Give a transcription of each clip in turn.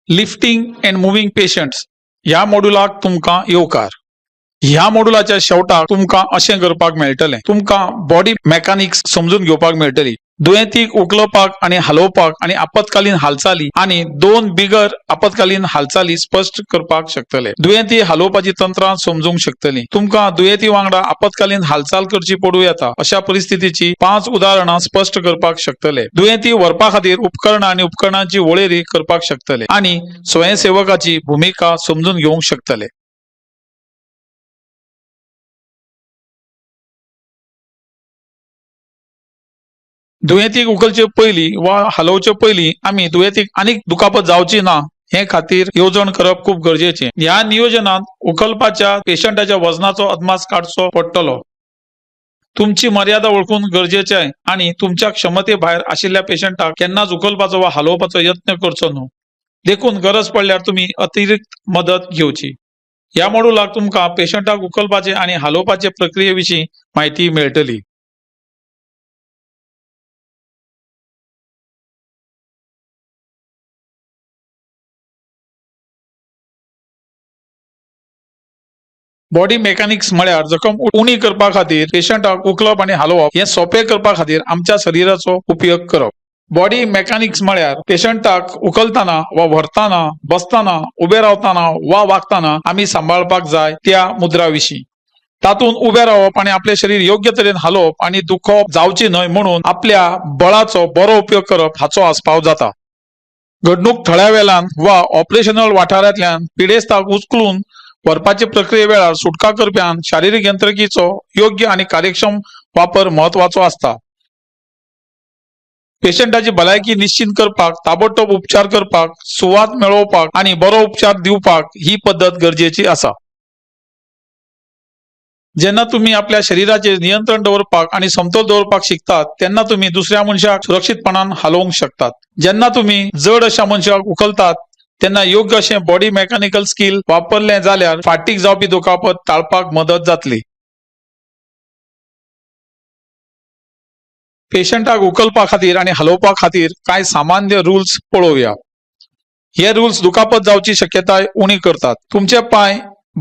Lifting and moving patients ह्या मॉड्युलाक तुमका येवकार. ह्या मॉड्युलाच्या शेवटाक तुमका अशें करपाक मेळटलें. तुमका बॉडी मेकॅनिक्स समजून घेवपाक मेळटली. दुयेंतीक उखलपाक आणि हलोवपाक आणि आपत्कालीन हालचाली आणि दोन बिगर आपत्कालीन हालचाली स्पष्ट करपाक शकतले. दुयेंती हलोवपाची तंत्रां समजूंक शकतली. तुमका दुयेंती वांगडा आपत्कालीन हालचाल करची पडू येता अशा परिस्थितीची 5 उदाहरणां स्पष्ट करपाक शकतले. दुयेंती व्हरपा खातीर उपकरणां आणि उपकरणांची वळेरी करपाक शकतले आणि स्वयंसेवकाची भूमिका समजून घेवंक शकतले. दुयेंतीक उखलचे पयलीं वा हलोवचे पयलीं आमी दुयेंतीक आनीक दुखापत जावची ना हे खातीर येवजण करप खूप गरजेचें. ह्या नियोजनात उखलपाच्या पेशंटाच्या वजनाचो अदमास काडचो पडटलो. तुमची मर्यादा ओळखून गरजेचें आणि तुमच्या क्षमते भायर आशिल्ल्या पेशंटाक केन्नाच उखलपाचो वा हलोवपाचो यत्न करचो न्हू. देखून गरज पडल्यार तुम्ही अतिरिक्त मदत घेवची. ह्या मॉड्युलाक तुमकां पेशंटाक उखलपाचे आणि हलोवपाचे प्रक्रिये विशीं म्हायती मेळटली. बॉडी मेकॅनिक्स म्हळ्यार जखम उणी करपा खातीर पेशंटाक उखलप आणि हलोवप हे सोपे करपा खातीर आमच्या शरीराचो उपयोग करप. बॉडी मेकॅनिक्स म्हळ्यार पेशंटाक उखलताना वा व्हरताना, बसताना, उबे रावताना वा वागताना आमी सांबाळपाक जाय त्या मुद्रा विशीं. तातूंत उबे रावप आणि आपले शरीर योग्य तरेन हलोवप आणि दुखोवप जावची न्हय म्हणून आपल्या बळाचो बरो उपयोग करप हाचो आस्पाव जाता. घडणूक थळ्यावेल्यान वा ऑपरेशनल वाठारांतल्यान पिडेस्ताक उचलून व्हरपाचे प्रक्रिये वेळार सुटका करप्यान शारीरिक यंत्रणेचो योग्य आणि कार्यक्षम वापर महत्वाचो आसता. पेशंटाची भलायकी निश्चित करपाक, ताबडतोब उपचार करपाक, सुवात मेळोवपाक आणि बरो उपचार दिवपाक ही पद्धत गरजेची आसा. जेन्ना तुम्ही आपल्या शरीराचे नियंत्रण दवरपाक आणि समतोल दवरपाक शिकतात तेन्ना तुम्ही दुसऱ्या मनशाक सुरक्षितपणान हालोवंक शकतात. जेन्ना तुम्ही जड अशा मनशाक उखलतात तेन्ना योग्य अशें बॉडी मेकॅनिकल स्किल वापरले जाल्यार फाटीक जावपी दुखापत टाळपाक मदत जातली. पेशंटाक उखलपा खातीर आणि हलोवपा खातीर कांय सामान्य रूल्स पळोवया. हे रूल्स दुखापत जावची शक्यताय उणी करतात. तुमचे पाय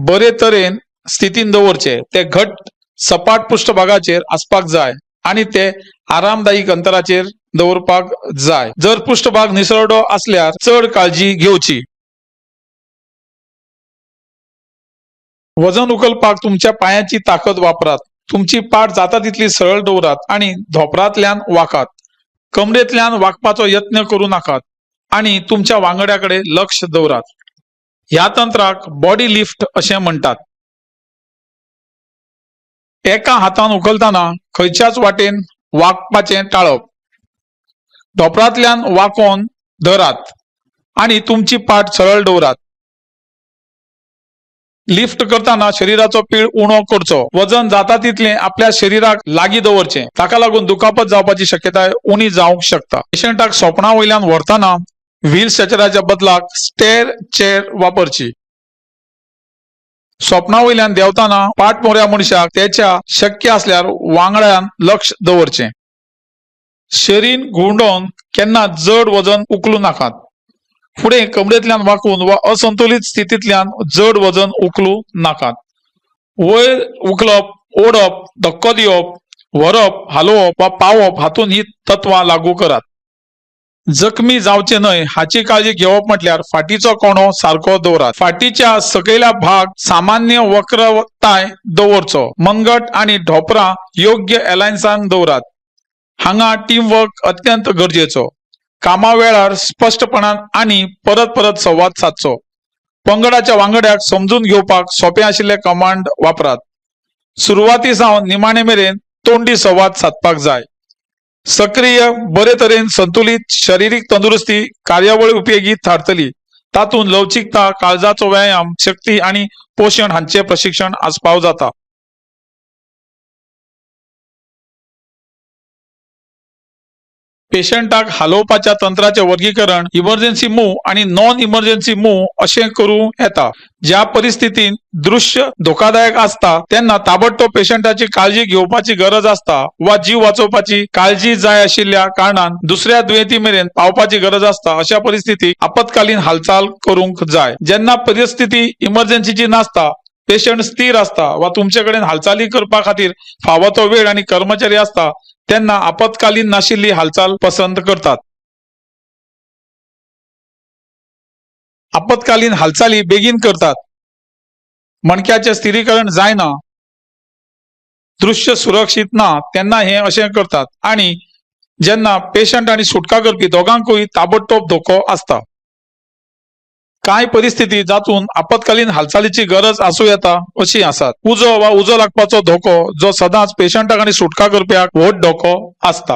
बरे तरेन स्थितीन दवरचे. ते घट्ट सपाट पृष्ठभागाचेर आसपाक जाय आणि ते आरामदायीक अंतराचेर दवरपाक जाय. जर पृष्ठभाग निसरडो असल्यार चड काळजी घेवची. वजन उखलपाक तुमच्या पायांची ताकद वापरात. तुमची पाठ जाता तितली सरळ दवरात आणि धोपरांतल्यान वाकात. कमरेंतल्यान वाकपाचो यत्न करू नाकात आणि तुमच्या वांगड्याकडे लक्ष दवरात. ह्या तंत्राक बॉडी लिफ्ट अशें म्हणटात. एका हातान उखलताना खंयच्याच वाटेन वाकपाचें टाळप. धोपरांतल्यान वाकोन धरात आणि तुमची पाठ सरळ दवरात. लिफ्ट करताना शरीराचो पीळ उणो करचो. वजन जाता तितले आपल्या शरीराक लागीं दवरचें. ताका लागून दुखापत जावपाची शक्यताय उणी जावंक शकता. पेशंटाक सोपणा वयल्यान व्हरताना व्हील स्ट्रेचराच्या बदलाक स्टेअर चेअर वापरची. स्वप्ना वयल्यान देंवताना पाठ मोऱ्या मनशाक त्याच्या शक्य असल्यार वांगड्यान लक्ष दवरचें. शरीर घुंवडोवन केन्ना जड वजन उखलू नाकात. फुडें कमरेंतल्यान वाकून वा असंतुलित स्थितींतल्यान जड वजन उखलू नाकात. वयर उखलप, ओडप, धक्को दिवप, व्हरप, हालोवप वा पावप हातून ही तत्वां लागू करात. जखमी जावचे न्हय हाची काळजी घेवप म्हटल्यार फाटीचो कोणो सारको दवरात. फाटीच्या सकयल्या भाग सामान्य वक्रताय दवरचो. मनगट आणि ढोपरां योग्य एलायन्सान दवरात. हांगा टीम वर्क अत्यंत गरजेचो. कामा वेळार स्पष्टपणान आणि परत परत संवाद साधचो. पंगडाच्या वांगड्याक समजून घेवपाक सोपे आशिल्ले कमांड वापरात. सुरवाती सावन निमाणे मेरेन तोंडी संवाद साधपाक जाय. सक्रिय बरे तरेन संतुलित शारीरिक तंदुरुस्ती कार्यावळ उपयोगी थारतली. तातूंत लवचिकता, काळजाचो व्यायाम, शक्ती आणि पोषण हांचे प्रशिक्षण आस्पाव जाता. पेशंटाक हालोवपाच्या तंत्राचे वर्गीकरण इमर्जन्सी मूव आणि नॉन इमर्जन्सी मूव असे करूं येता। ज्या परिस्थितीत दृश्य धोकादायक असता तेन्ना ताबडतोब पेशंटाची काळजी घेवपाची गरज असता वा जीव वाचोवपाची काळजी जाय आशिल्ल्या कारणान दुसऱ्या दुयेंती मेरेन पावपाची गरज असता अशा परिस्थितीत आपत्कालीन हालचाल करूंक जाय। जेन्ना परिस्थिती इमर्जन्सीची नासता, पेशंट स्थिर असता वा तुमचे कडेन हालचाली करपा खातीर फावो तो वेळ आणि कर्मचारी असता तेन्ना आपत्कालीन नाशिल्ली हालचाल पसंत करतात। आपत्कालीन हालचाली बेगीन करतात। मणक्याचे स्थिरीकरण जायना, दृश्य सुरक्षित ना तेन्ना हे असे करतात आणि जेन्ना पेशंट आणि सुटका करपी दोगांकूय ताबडतोब धोको असता। कांय परिस्थिती जातून आपत्कालीन हालचालीची गरज आसूं येता अशी आसात। उजो वा उजो लागपाचो धोको जो सदांच पेशंटाक आणि सुटका करप्याक व्हड धोको असता।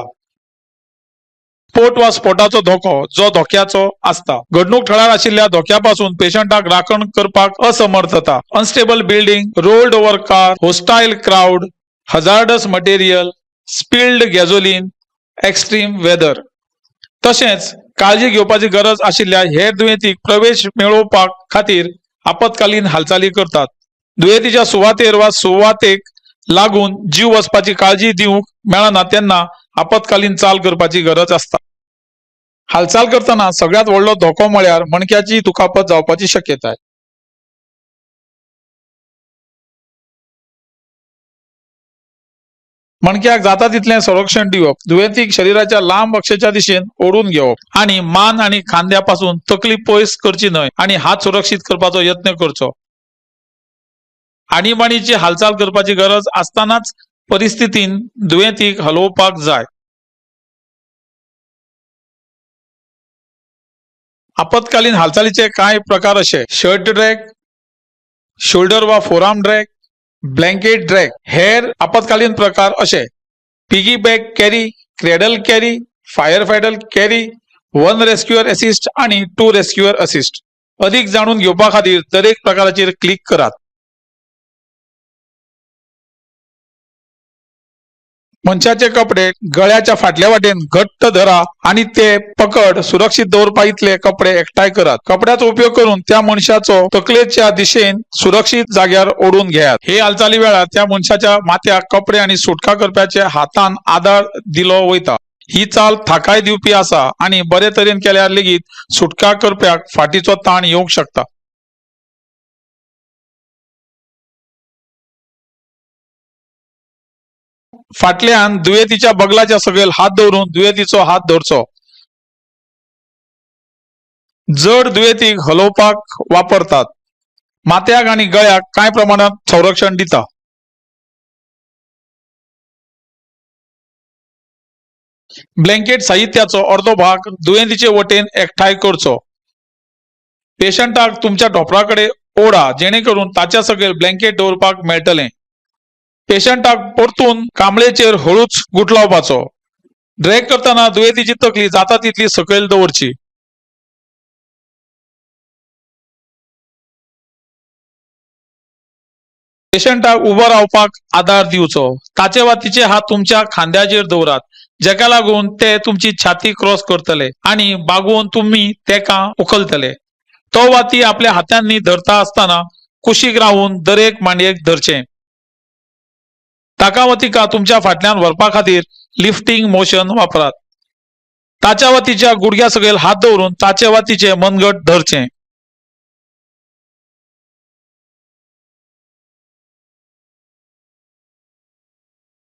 स्फोट वा स्फोटाचो धोको जो धोक्याचो असता। घडणूक थळार आशिल्ल्या धोक्यापासून पेशंटाक राखण करपाक असमर्थता। Unstable building, rolled over car, hostile crowd, hazardous material, spilled gasoline, extreme weather. तशेंच काळजी घेवपाची गरज आशिल्ल्या हेर दुयेंतीक प्रवेश मेळोवपाक खातीर आपत्कालीन हालचाली करतात। दुयेंतीच्या सुवातेर वा सुवातेक लागून जीव वचपाची काळजी दिवंक मेळना तेन्ना आपत्कालीन चाल करपाची गरज असता। हालचाल करतना सगळ्यात व्हडलो धोको म्हळ्यार मणक्याची दुखापत जावपाची शक्यताय। मणक्याक जाता तितलें संरक्षण दिवप, दुयेंतीक शरीराच्या लांब अक्षेच्या दिशेन ओढून घेवप आणि मान आणि खांद्यापासून तकली पयस करची न्हय आणि हात सुरक्षित करपाचो यत्न करचो। आणीबाणीची हालचाल करपाची गरज असतानाच परिस्थितीन दुयेंतीक हलोवपाक जाय। आपत्कालीन हालचालीचे कांय प्रकार असे: शर्ट ड्रॅग, शोल्डर वा फोरआर्म ड्रॅग, ब्लँकेट ड्रॅग। हेर आपत्कालीन प्रकार असे: piggyback carry, cradle carry, firefighter carry, one rescuer assist आणि टू रेस्क्युअर असिस्ट। अधिक जाणून घेवपा खातीर दरेक प्रकाराचेर क्लिक करात। मनशाचे कपडे गळ्याच्या फाटल्या वाटेन घट्ट धरा आणि ते पकड सुरक्षित दवरपा इतले कपडे एकठांय करात। कपड्याचो उपयोग करून त्या मनशाचो तकलेच्या दिशेन सुरक्षित जाग्यार ओढून घेयात। हे हालचाली वेळार त्या मनशाच्या माथ्याक कपडे आणि सुटका करप्याच्या हातान आधार दिलो वयता। ही चाल थाकाय दिवपी आसा आणि बरे तरेन केल्यार लेगीत सुटका करप्याक फाटीचो ताण येवंक शकता। फाटल्यान दुयेंतीच्या बगलाच्या सकयल हात दवरून दुयेंतीचो हात धरचो। जड दुयेंतीक हलोवपाक वापरतात। माथ्याक आणि गळ्याक कांय प्रमाणात संरक्षण दिता। ब्लँकेट साहित्याचो अर्धो भाग दुयेंतीचे वटेन एकठांय करचो। पेशंटाक तुमच्या ढोपराकडे ओढा जेणे करून ताच्या सकयल ब्लँकेट दवरपाक मेळटले। पेशंटाक परतून कांबळेचेर हळूच गुठलावपाचो। ड्रॅग करताना दुयेंतीची तकली जाता तितली सकयल दवरची। पेशंटाक उबो रावपाक आधार दिवचो। ताचे वा तिचे हात तुमच्या खांद्याचेर दवरात, जेका लागून ते तुमची छाती क्रॉस करतले आणि बागून तुम्ही तेका उखलतले। तो वा ती आपल्या हातांनी धरता असताना कुशीक रावून दरेक मांडयेक धरचें। ताका वा तिका तुमच्या फाटल्यान व्हरपा खातीर लिफ्टिंग मोशन वापरात। ताच्या वा तिच्या गुडघ्या सकयल हात दवरून ताचे वा तिचे मनगट धरचें।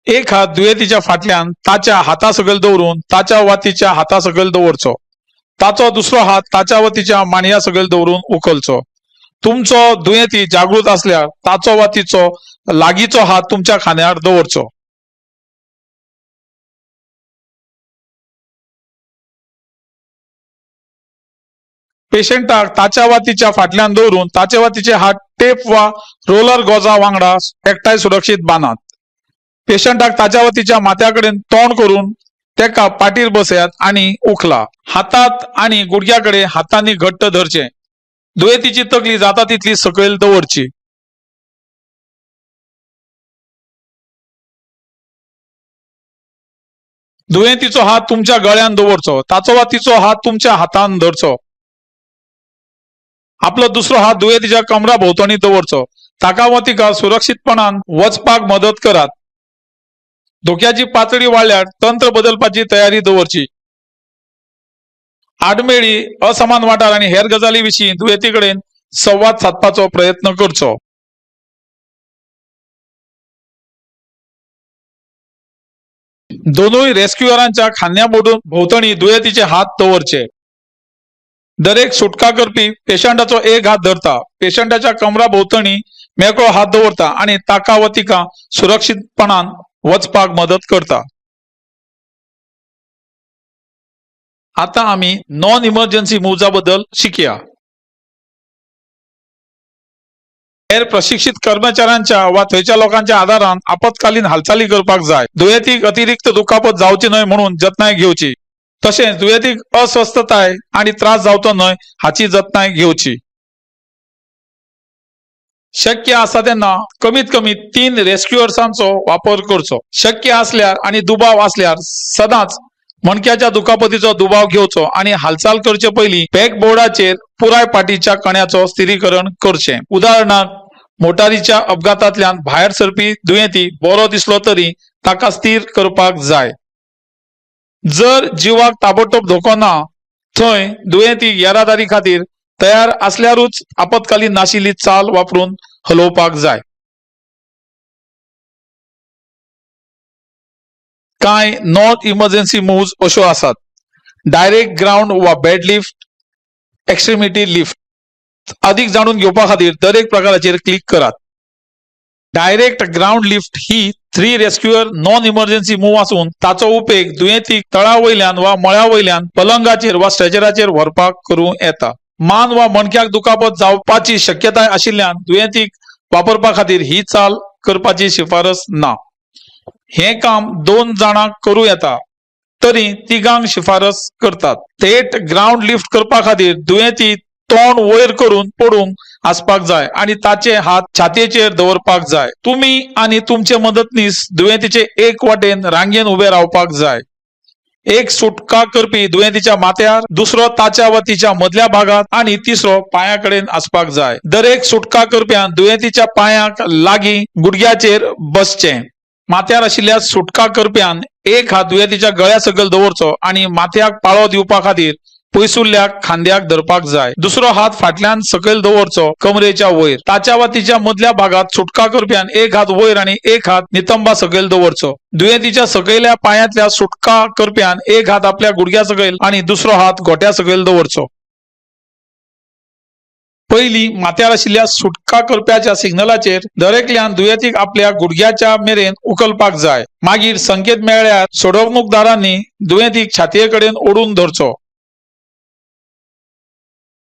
एक हात दुयेंतीच्या फाटल्यान ताच्या हाता सकयल दवरून ताच्या वा तिच्या हाता सकयल दवरचो। ताचो दुसरो हात ताच्या वा तिच्या मांडया सकयल दवरून उखलचो। तुमचो दुयेंती जागृत असल्यार ताचो वा तिचो लागींचो हात तुमच्या खांद्यार दवरचो। पेशंटाक ताच्या वा तिच्या फाटल्यान दवरून ताचे वा तिचे हात टेप वा रोलर गॉजा वांगडा एकठांय सुरक्षित बांदात। पेशंटाक ताच्या वा तिच्या माथ्याकडेन तोंड करून तेका पाठीर बसयात आणि उखला। हातात आणि गुडघ्याकडे हातांनी घट्ट धरचे। दुयेंतीची तकली जाता तितली सकयल दवरची। दुयेंतीचो हात तुमच्या गळ्यान दवरचो, ताचो वा तिचो हात तुमच्या हातान धरचो. आपलो दुसरो हात दुयेंतीच्या कमरा भोवतणी दवरचो. ताका वा तिका सुरक्षितपणान वचपाक मदत करात. धोक्याची पातळी वाडल्यार तंत्र बदलपाची तयारी दवरची. आडमेळी, असमान वाठार आणि हेर गजाली विशीं दुयेंती कडेन संवाद साधपाचो प्रयत्न करचो. दोनूय रेस्क्युअरांच्या खांद्या भोवतणी दुयेंतीचे हात दवरचे. दरेक सुटका करपी पेशंटाचो एक हात धरता, पेशंटाच्या कमरा भोवतणी मेकळो हात दवरता आणि ताका वा तिका सुरक्षितपणान वचपाक मदत करता. आता आम्ही नॉन इमर्जन्सी मुव्जा बद्दल शिकया. हेर प्रशिक्षित कर्मचाऱ्यांच्या वा थंयच्या लोकांच्या आदारान आपत्कालीन हालचाली करपाक जाय. दुयेंतीक अतिरिक्त दुखापत जावची न्हय म्हणून जतनाय घेवची. तशेंच दुयेंतीक अस्वस्थताय आणि त्रास जावचो न्हय हाची जतनाय घेवची. शक्य आसा तेन्ना कमीत कमी 3 रेस्क्युअर्सांचो वापर करचो. शक्य असल्यार आणि दुबाव असल्यार सदांच मणक्याच्या दुखापतीचो दुबाव घेवचो आणि हालचाल करचे पयलीं बॅकबोर्डाचेर पुराय पाठीच्या कण्याचो स्थिरीकरण करचें. उदाहरणार्थ, मोटारीच्या अपघातांतल्यान भायर सरपी दुयेंती बरो दिसलो तरी ताका स्थिर करपाक जाय. जर जिवाक ताबडतोब धोको ना थंय दुयेंती येरादारी खातीर तयार असल्यारूच आपत्कालीन नाशिल्ली चाल वापरून हलोवपाक जाय. कांय नॉन इमर्जन्सी मूव्स अश्यो आसात. डायरेक्ट ग्राउंड वा बेड लिफ्ट, एक्स्ट्रीमिटी लिफ्ट. अधिक जाणून घेवपा खातीर दरेक प्रकाराचेर क्लिक करात. डायरेक्ट ग्राउंड लिफ्ट ही 3 रेस्क्युअर नॉन इमर्जन्सी मूव्ह आसून ताचो उपेग दुयेंतीक तळा वयल्यान वा मळ्या वयल्यान पलंगाचेर वा स्ट्रेचराचेर व्हरपाक करूं येता. मान वा मणक्याक दुखापत जावपाची शक्यताय आशिल्ल्यान दुयेंतीक वापरपा खातीर ही चाल करपाची शिफारस ना. हे काम 2 जाणांक करूं येता तरी 3 शिफारस करतात. थेट ग्राउंड लिफ्ट करपा खातीर दुयेंती तोंड वयर करून पडूंक आसपाक जाय आणि ताचे हात छातयेचेर दवरपाक जाय. तुम्ही आणि तुमचे मदतनीस दुयेंतीचे एक वाटेन रांगेन उबे रावपाक जाय. एक सुटका करपी दुयेंतीच्या माथ्यार, दुसरो ताच्या वा तिच्या मदल्या भागात आणि तिसरो पायाकडेन आसपाक जाय. दरेक सुटका करप्यान दुयेंतीच्या पायांक लागीं गुडघ्याचेर बसचें. माथ्यार आशिल्ल्या सुटका करप्यान एक हात दुयेंतीच्या गळ्या सकयल दवरचो आणि माथ्याक पाळो दिवपा खातीर पयसुल्ल्या खांद्याक धरपाक जाय. दुसरो हात फाटल्यान सकयल दवरचो कमरेच्या वयर. ताच्या वा तिच्या मदल्या भागात सुटका करप्यान एक हात वयर आणि एक हात नितंबा सकयल दवरचो. दुयेंतीच्या सकयल्या पायांतल्या सुटका करप्यान एक हात आपल्या गुडघ्या सकयल आणि दुसरो हात घोट्या सकयल दवरचो. पयलीं माथ्यार आशिल्ल्या सुटका करप्याच्या सिग्नलाचेर दरेकल्यान दुयेंतीक आपल्या गुडघ्याच्या मेरेन उखलपाक जाय. मागीर संकेत मेळ्ळ्यार सोडवणूकदारांनी दुयेंतीक छातये कडेन ओडून धरचो.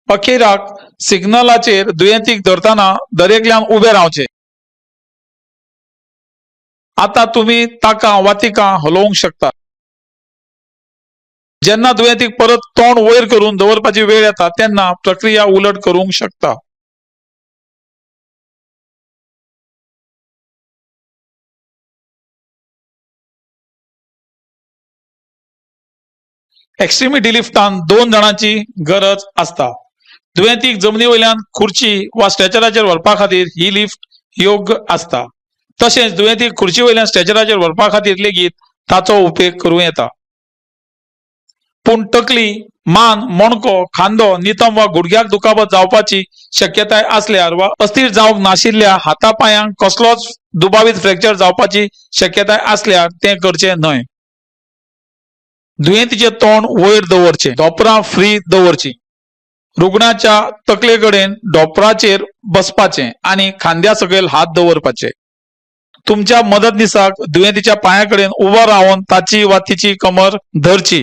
अखेराक सिग्नलाचेर दुयेंतीक धरताना दरेकल्यान उबे रावचे. आता तुम्ही ताका वा तिका हलोवंक शकता. जेन्ना दुयेंतीक परत तोंड वयर करून दवरपाची वेळ येता तेन्ना प्रक्रिया उलट करूंक शकता. एक्स्ट्रीमिटी लिफ्टान 2 जाणांची गरज असता. दुयेंतीक जमनी वयल्यान खुर्ची वा स्ट्रेचराचेर व्हरपा खातीर ही लिफ्ट योग्य असता. तशेंच दुयेंतीक खुर्ची वयल्यान स्ट्रेचराचेर व्हरपा खातीर लेगीत ताचो उपेग करूं येता. पूण तकली, मान, मणको, खांदो, नितंब वा गुडघ्याक दुखापत जावपाची शक्यताय असल्यार वा अस्थिर जावंक नाशिल्ल्या हातापायांक कसलोच दुबावित फ्रॅक्चर जावपाची शक्यताय असल्यार तें करचें न्हय. दुयेंतीचे तोंड वयर दवरचें. धोपरां फ्री दवरची. रुग्णाच्या तकले कडेन धोपराचेर बसपाचें आणि खांद्या सकयल हात दवरपाचे. तुमच्या मदतनीसाक दुयेंतीच्या पांया कडेन उबो रावन ताची वा तिची कमर धरची.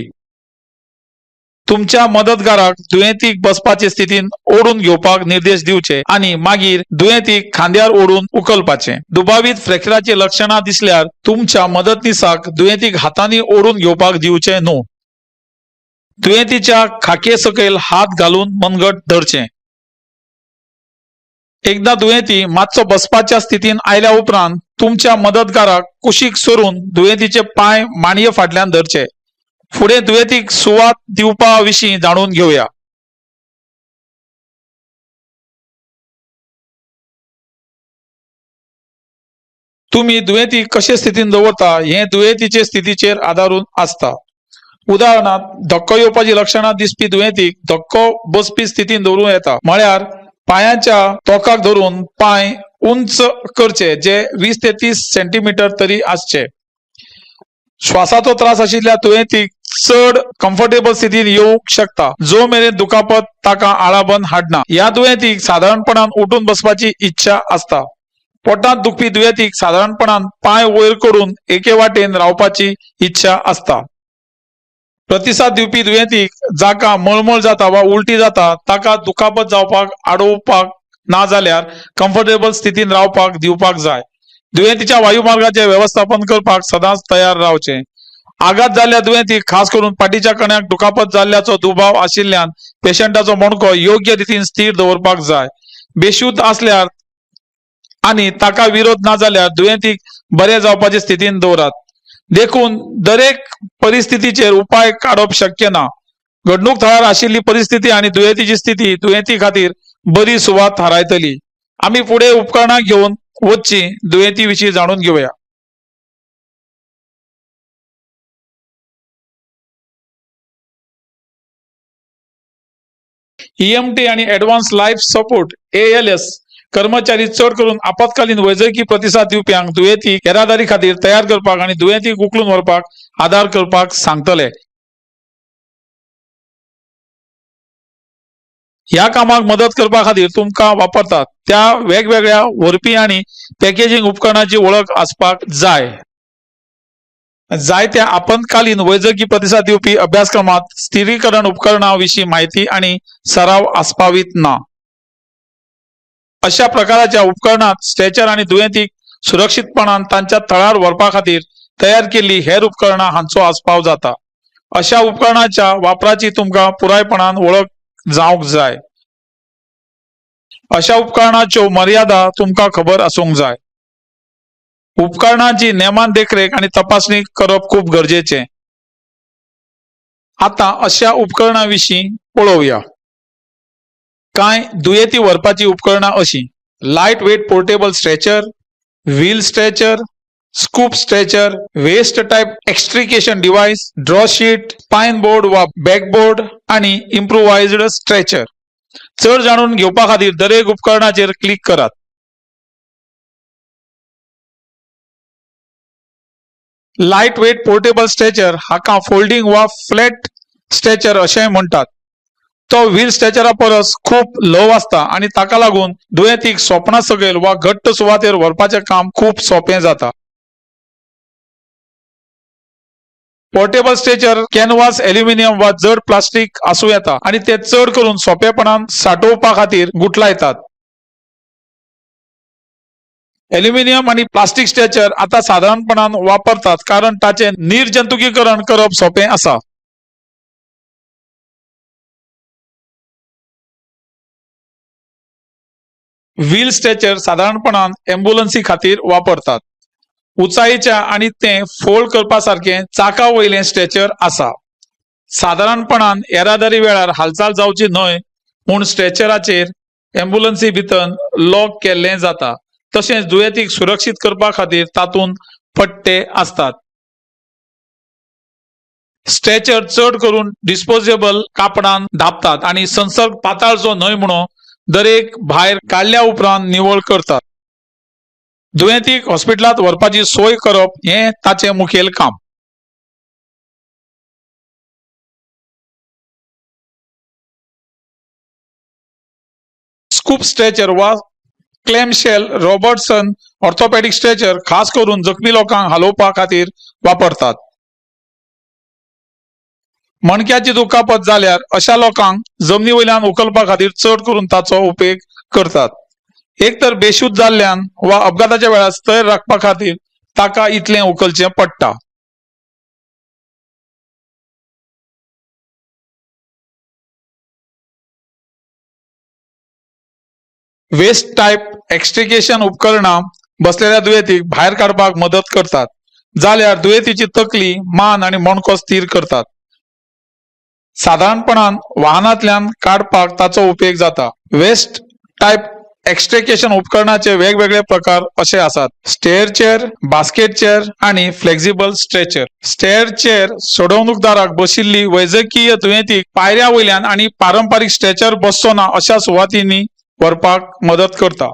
तुमच्या मदतगाराक दुयेंतीक बसपाचे स्थितीन ओढून घेवपाक निर्देश दिवचे आणि मागीर दुयेंतीक खांद्यार ओढून उखलपाचे. दुबावित फ्रॅक्चराची लक्षणां दिसल्यार तुमच्या मदतनीसाक दुयेंतीक हातांनी ओढून घेवपाक दिवचे न्हू. दुयेंतीच्या खाके सकयल हात घालून मनगट धरचें. एकदा दुयेंती मातसो बसपाच्या स्थितीन आयल्या उपरांत तुमच्या मदतगाराक कुशीक सरून दुयेंतीचे पाय माणये फाटल्यान धरचे. फुडें दुयेंतीक सुवात दिवपा विशीं जाणून घेवया. तुम्ही दुयेंतीक कशे स्थितीन दवरता हे दुयेंतीचे स्थितीचेर आदारून आसता. उदाहरणार्थ धक्को येवपाची लक्षणां दिसपी दुयेंतीक धक्को बसपी स्थितीन दवरूं येता. म्हळ्यार पायाच्या तोकाक धरून पाय उंच करचे जे 20 ते 30 सेंटीमीटर तरी आसचे. श्वासाचो त्रास आशिल्ल्या दुयेंतीक चड कम्फर्टेबल स्थितीन येवंक शकता जो मेरेन दुखापत ताका आळाबंद हाडना. ह्या दुयेंतीक सादारणपणान उठून बसपाची इच्छा आसता. पोटांत दुखपी दुयेंतीक सादारणपणान पाय वयर करून एके वाटेन रावपाची इच्छा आसता. प्रतिसाद दिवपी दुयेंतीक जाका मळमळ जाता वा उलटी जाता ताका दुखापत जावपाक आडोवपाक ना जाल्यार कम्फर्टेबल स्थितीन रावपाक दिवपाक जाय. दुयेंतीच्या वायुमार्गाचे व्यवस्थापन करपाक सदांच तयार रावचे. आघात जाल्ल्या दुयेंतीक खास करून पाठीच्या कण्याक दुखापत जाल्ल्याचो दुबाव आशिल्ल्यान पेशंटाचो मणको योग्य रितीन स्थिर दवरपाक जाय. बेशुद्ध आसल्यार आनी ताका विरोध ना जाल्यार दुयेंतीक बरे जावपाचे स्थितीन दवरात. देखून दरेक परिस्थितीचेर उपाय काडप शक्य ना. घडणूक थळार आशिल्ली परिस्थिती आनी दुयेंतीची स्थिती दुयेंती खातीर बरी सुवात थारायतली. आमी फुडें उपकरणां घेवन वचची दुयेंती विशीं जाणून घेवया. EMT आणि ऍडव्हान्स लाईफ सपोर्ट ALS कर्मचारी चड करून आपत्कालीन वैजकी प्रतिसाद दिवप्यांक दुयेंती येरादारी खातीर तयार करपाक आनी दुयेंतीक उखलून व्हरपाक आदार करपाक सांगतले. ह्या कामाक मदत करपा खातीर तुमकां वापरतात त्या वेगवेगळ्या व्हरपी आनी पॅकेजिंग उपकरणांची वळख आसपाक जाय. जायत्या आपत्कालीन वैजकी प्रतिसाद दिवपी अभ्यासक्रमात स्थिरीकरण उपकरणां विशीं माहिती आनी सराव आस्पावीत ना. अशा प्रकाराच्या उपकरणात स्ट्रेचर आणि दुयेंतीक सुरक्षितपणान तांच्या थळार व्हरपा खातीर तयार केल्ली हेर उपकरणां हांचो आस्पाव जाता. अशा उपकरणाच्या वापराची तुमकां पुरायपणान वळख जावंक जाय. अशा उपकरणाच्यो मर्यादा तुमकां खबर आसूंक जाय. उपकरणांची नेमान देखरेख आणि तपासणी करप खूप गरजेचे. आता अशा उपकरणां विशीं पळोवया. कांय दुयेंती व्हरपाची उपकरणां अशीं: lightweight portable stretcher, wheel stretcher, scoop stretcher, vest type extrication device, draw sheet, spine board वा बॅकबोर्ड आणि इम्प्रोवाइज्ड स्ट्रेचर. चड जाणून घेवपा खातीर दरेक उपकरणाचेर क्लिक करात. लायट वेट पोर्टेबल स्ट्रेचर हाका फोल्डिंग वा फ्लॅट स्ट्रेचर अशेंय म्हणटात. तो व्हील स्ट्रेचरा परस खूप ल्हव आसता आनी ताका लागून दुयेंतीक सोपणा सकयल वा घट्ट सुवातेर व्हरपाचें काम खूप सोपें जाता. पोर्टेबल स्ट्रेचर कॅनवास, एल्युमिनियम वा जड प्लास्टिक आसूं येता आनी ते चड करून सोपेपणान साठोवपा खातीर गुठलायतात. एल्युमिनियम आणि प्लास्टिक स्ट्रेचर आता साधारणपणान वापरतात कारण ताचे निर्जंतुकीकरण करप सोपे आसा. व्हील स्ट्रेचर साधारणपणान एम्ब्युलन्सी खातीर वापरतात. उंचायेच्या आणि ते फोल्ड करपा सारखे चाका वयलें स्ट्रेचर आसा. साधारणपणान येरादारी वेळार हालचाल जावची न्हय म्हूण स्ट्रेचराचेर एम्ब्युलन्सी भितर लॉक केल्लें जाता. तशेंच दुयेंतीक सुरक्षीत करपा खातीर तातूंत पट्टे आसतात. स्ट्रेचर चड करून डिस्पोजेबल कापडान धांपतात आनी संसर्ग पाताळचो न्हय म्हणून दरेक भायर काडल्या उपरांत निवळ करतात. दुयेंतीक हॉस्पिटलांत व्हरपाची सोय करप हें ताचें मुखेल काम. स्कूप स्ट्रेचर वा क्लेमशेल रॉबर्टसन ऑर्थोपॅडिक स्ट्रेचर खास करून जखमी लोकांक हालोवपा खातीर वापरतात. मणक्याची दुखापत जाल्यार अशा लोकांक जमनी वयल्यान उखलपा खातीर चड करून ताचो उपेग करतात. एक तर बेशुद्ध जाल्ल्यान वा अपघाताच्या वेळार स्थैर्य राखपा खातीर ताका इतलें उखलचें पडटा. वेस्ट टाईप एक्स्ट्रिकेशन उपकरणां बसलेल्या दुयेंतीक भायर काडपाक मदत करतात, जाल्यार दुयेंतीची तकली, मान आणि मणको स्थिर करतात. साधारणपणान वाहनांतल्यान काडपाक ताचो उपेग जाता. वेस्ट टाईप एक्स्ट्रिकेशन उपकरणाचे वेगवेगळे प्रकार असे आसात: स्टेअर चेअर, बास्केट चेअर आणि फ्लेक्झिबल स्ट्रेचर. स्टेअर चेअर सोडवणूकदाराक बशिल्ली वैजकीय दुयेंतीक पायऱ्या वयल्यान आणि पारंपारिक स्ट्रेचर बसचो ना अशा सुवातींनी व्हरपाक मदत करता.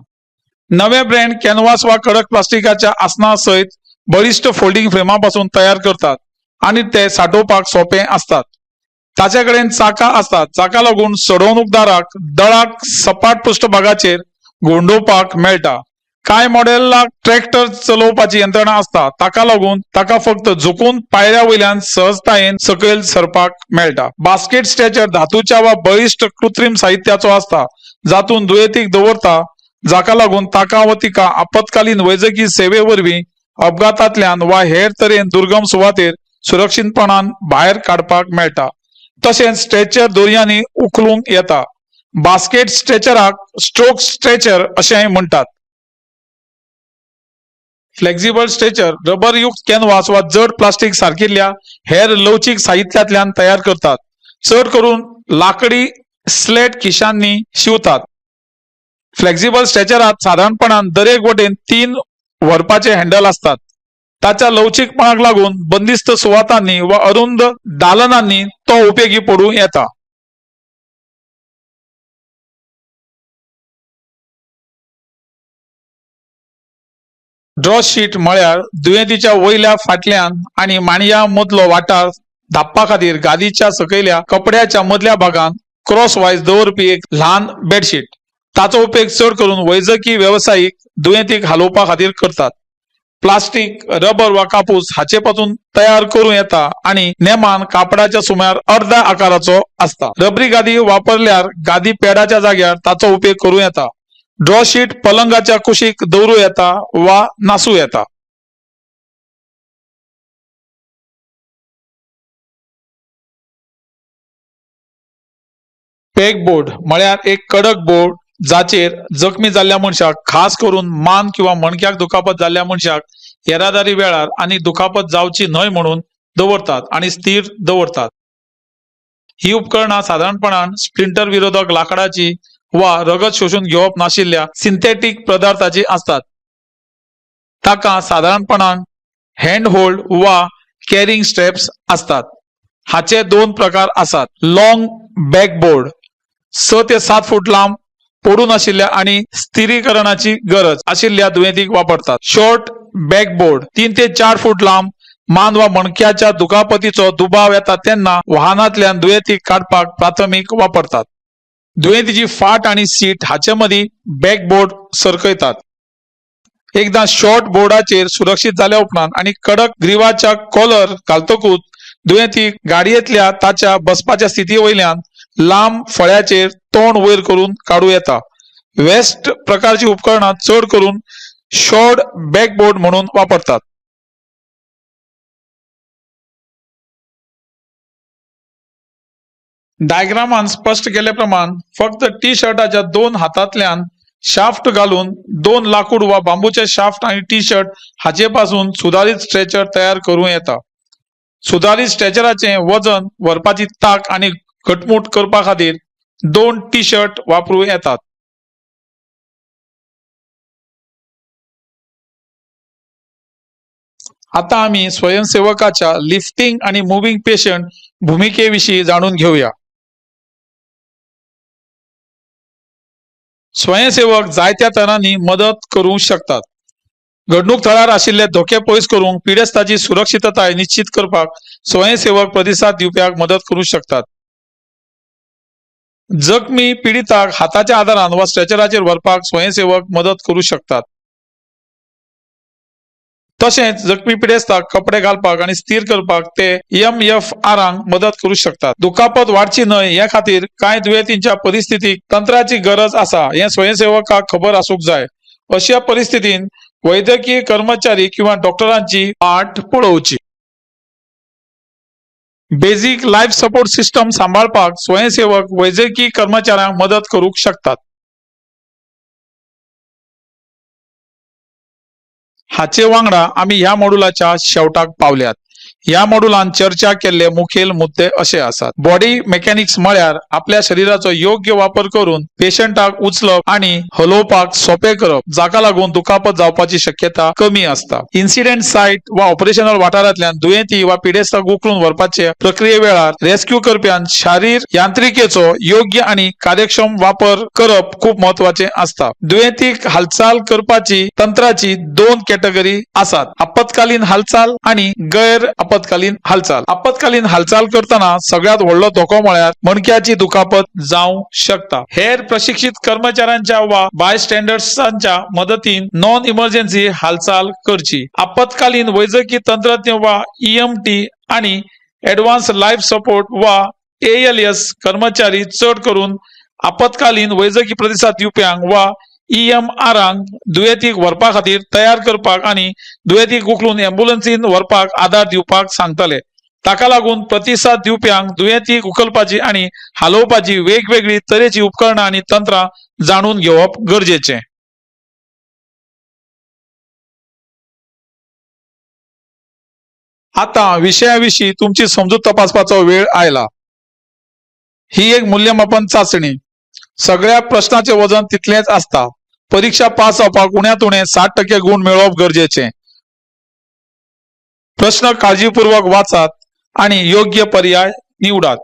नवे ब्रँड कॅनव्हास वा कडक प्लास्टिकाच्या आसना सयत बळिश्ट फोल्डिंग फ्रेमापासून तयार करतात आणि ते साठोवपाक सोपे असतात. ताचे कडेन चाकां असतात, जाका लागून सोडवणूकदाराक दळाक सपाट पृष्ठभागाचेर घोंडोवपाक मेळटा. कांय मॉडेलाक ट्रॅक्टर चलोवपाची यंत्रणा असता, ताका लागून ताका फक्त झुकून पायऱ्या वयल्यान सहजतायेन सकयल सरपाक मेळटा. बास्केट स्ट्रेचर धातूच्या वा बळिश्ट कृत्रिम साहित्याचो असता, जातून दुयेंतीक दवरता, जाका लागून ताका वा तिका आपत्कालीन वैजकी सेवे वरवीं अपघातांतल्यान वा हेर तरेन दुर्गम सुवातेर सुरक्षीतपणान भायर काडपाक मेळटा. तशेंच स्ट्रेचर दोरयांनी उखलूंक येता. बास्केट स्ट्रेचराक स्ट्रोक स्ट्रेचर अशेंय म्हणटात. फ्लेक्झिबल स्ट्रेचर रबर युक्त कॅनव्हास वा जड प्लास्टिक सारकिल्ल्या हेर लवचीक साहित्यांतल्यान तयार करतात. चड करून लाकडी स्लेट खिशांनी शिवतात. फ्लेक्झिबल स्ट्रेचरात साधारणपणान दरेक वटेन 3 व्हरपाचे हँडल असतात. ताच्या लवचीकपणाक लागून बंदिस्त सुवातांनी वा अरुंद दालनांनी तो उपेगी पडूं येता. ड्रॉ शीट म्हळ्यार दुयेंतीच्या वयल्या, फाटल्यान आणि मांडया मदलो वाठार धापपा खातीर गादीच्या सकयल्या कपड्याच्या मदल्या भागांत क्रॉस वायज दवरपी एक ल्हान बेडशीट. ताचो उपेग चड करून वैजकी व्यावसायिक दुयेंतीक हालोवपा खातीर करतात. प्लास्टिक, रबर वा कापूस हाचे पासून तयार करूं येता आणि नेमान कापडाच्या सुमार अर्ध्या आकाराचो असता. रबरी गादी वापरल्यार गादी पॅडाच्या जाग्यार ताचो उपेग करूं येता. ड्रॉ शीट पलंगाच्या कुशीक दवरूं येता वा नासूं येता. पेग बोर्ड म्हळ्यार एक कडक बोर्ड जाचेर जखमी जाल्ल्या मनशाक, खास करून मान किंवा मणक्याक दुखापत जाल्ल्या मनशाक येरादारी वेळार आणि दुखापत जावची न्हय म्हणून दवरतात आणि स्थिर दवरतात. ही उपकरणां साधारणपणान स्प्लिंटर विरोधक लाकडाची वा रगत शोषून घेवप नाशिल्ल्या सिंथेटिक पदार्थाची असतात. ताका साधारणपणान हँड होल्ड वा कॅरिंग स्ट्रॅप्स असतात. हाचे 2 प्रकार आसात: लॉंग बॅकबोर्ड 6 ते 7 फूट लांब, पडून आशिल्ल्या आणि स्थिरीकरणाची गरज आशिल्ल्या दुयेंतीक वापरतात. शॉर्ट बॅकबोर्ड 3 ते 4 फूट लांब, मान वा मणक्याच्या दुखापतीचो दुबाव येता तेन्ना वाहनांतल्यान दुयेंतीक काडपाक प्राथमीक वापरतात. दुयेंतीची फाट आणि सीट हाचे मदीं बॅकबोर्ड सरकयतात. एकदा शॉर्ट बोर्डाचेर सुरक्षीत जाल्या उपरांत आणि कडक ग्रीवाच्या कॉलर घालतकूच दुयेंतीक गाडयेंतल्या ताच्या बसपाच्या स्थिती वयल्यान लांब फळ्याचेर तोंड वयर करून काडूं येता. वेस्ट प्रकारची उपकरणां चड करून शॉर्ट बॅकबोर्ड म्हणून वापरतात. डायग्रामान स्पष्ट केले प्रमाण फक्त टी शर्टाच्या 2 हातांतल्यान शाफ्ट घालून 2 लाकूड वा बांबूचे शाफ्ट आणि टी शर्ट हाचे पासून सुधारित स्ट्रेचर तयार करूं येता. सुधारित स्ट्रेचराचे वजन व्हरपाची ताक आणि घटमूट करपा खातीर 2 टी शर्ट वापरूं येतात. आता आम्ही स्वयंसेवकाच्या लिफ्टिंग आणि मुव्हिंग पेशंट भूमिकेविषयी जाणून घेऊया. स्वयंसेवक जायत्या तरांनी मदत करू शकतात. घडणूक थळार आशिल्ले धोके पयस करूंक पिडेस्ताची सुरक्षितताय निश्चित करपाक स्वयंसेवक प्रतिसाद दिवप्याक मदत करू शकतात. जखमी पिडिताक हाताच्या आदारान वा स्ट्रेचराचेर व्हरपाक स्वयंसेवक मदत करू शकतात. तशेंच जखमी पिडेस्ताक कपडे घालपाक आणि स्थिर करपाक ते EMFरांक मदत करू शकतात. दुखापत वाडची न्हय हे खातीर कांय दुयेंतींच्या परिस्थितीक तंत्राची गरज आसा हे स्वयंसेवकाक खबर आसूंक जाय. अशा परिस्थितीन वैद्यकीय कर्मचारी किंवा डॉक्टरांची वाट पळोवची. बेसिक लाईफ सपोर्ट सिस्टम सांभाळपाक स्वयंसेवक वैजकी कर्मचाऱ्यांक मदत करूंक शकतात. हाचे वांगडा आम्ही ह्या मॉड्युलाच्या शेवटाक पावल्यात. ह्या मॉड्युलान चर्चा केल्ले मुखेल मुद्दे असे आसात. बॉडी मेकॅनिक्स म्हळ्यार आपल्या शरीराचो योग्य वापर करून पेशंटाक उचलप आणि हलोवपाक सोपे करप, जाका लागून दुखापत जावपाची शक्यता कमी असता. इन्सिडेंट साइट वा ऑपरेशनल वाठारांतल्यान दुयेंती वा पिडेस्ताक उखलून व्हरपाचे प्रक्रिये वेळार रेस्क्यू करप्यान शारीर यांत्रिकेचो योग्य आणि कार्यक्षम वापर करप खूप महत्वाचे असता. दुयेंतीक हालचाल करपाची तंत्राची दोन कॅटेगरी आसात: आपत्कालीन हालचाल आणि गैर आपत्कालीन हालचाल. आपत्कालीन हालचाल करताना सगळ्यात व्हडलो धोको म्हळ्यार मणक्याची दुखापत जावं शकता. हेर प्रशिक्षित कर्मचाऱ्यांच्या वा बायस्टँडर्सांच्या मदतीन नॉन इमर्जन्सी हालचाल करची. आपत्कालीन वैजकी तंत्रज्ञ वा EMT आणि ऍडव्हान्स लाईफ सपोर्ट वा ALS कर्मचारी चढ करून आपत्कालीन वैजकी प्रतिसाद दिवप्यांक वा EMRांक दुयेंतीक व्हरपा खातीर तयार करपाक आणि दुयेंतीक उखलून एम्ब्युलन्सीन व्हरपाक आदार दिवपाक सांगतले. ताका लागून प्रतिसाद दिवप्यांक दुयेंतीक उखलपाची आणि हालोवपाची वेगवेगळी तरेची उपकरणां आणि तंत्रां जाणून घेवप गरजेचे. आता विषयाविषयी तुमची समजूत तपासपाचो वेळ आयला. ही एक मूल्यमापन चाचणी. सगळ्या प्रश्नाचे वजन तितलेच असता. परीक्षा पास जावपाक उण्यात उणे 60% गुण मेळवप गरजेचे. प्रश्न काळजीपूर्वक वाचात आणि योग्य पर्याय निवडात.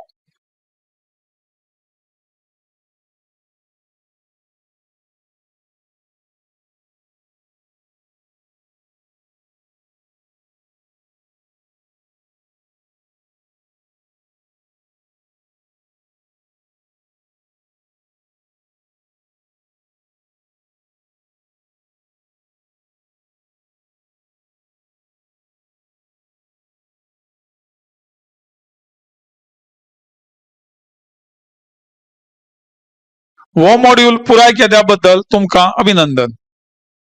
हो मॉड्यूल पुराय केल्याबद्दल तुमका अभिनंदन.